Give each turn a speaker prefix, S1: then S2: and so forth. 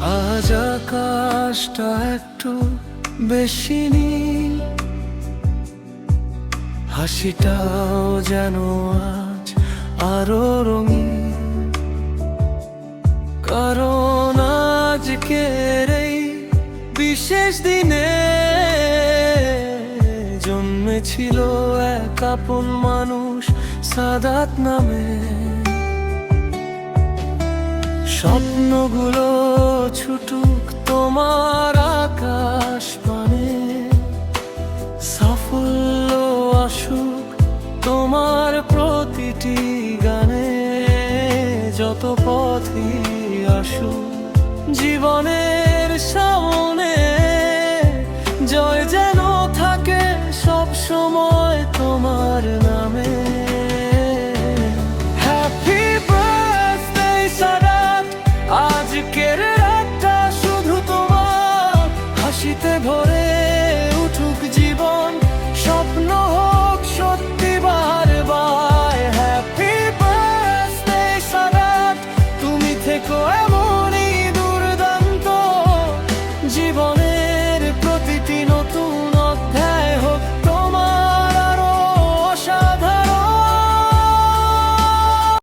S1: আজ আকাশটা একটু বেশি নীল, হাসিটাও যেন আজ আরো রঙিন। কারণ আজকের এই বিশেষ দিনে জন্মেছিল এক আপন মানুষ সাদাত নামে। স্বপ্নগুলো ছুটুক তোমার আকাশ পানে, সাফল্য আসুক তোমার প্রতিটি গানে। যত পথই আসুক জীবনের সামনে, জয় যেন থাকে সব সময় তোমার নামে। হ্যাপি বার্থডে সাদাত, আজকের রাতটা শুধু তোমার। হাসিতে ভরে উঠুক জীবন, স্বপ্ন হোক সত্যি বারবার। হ্যাপি বার্থডে সাদাত, তুমি থেকো এমন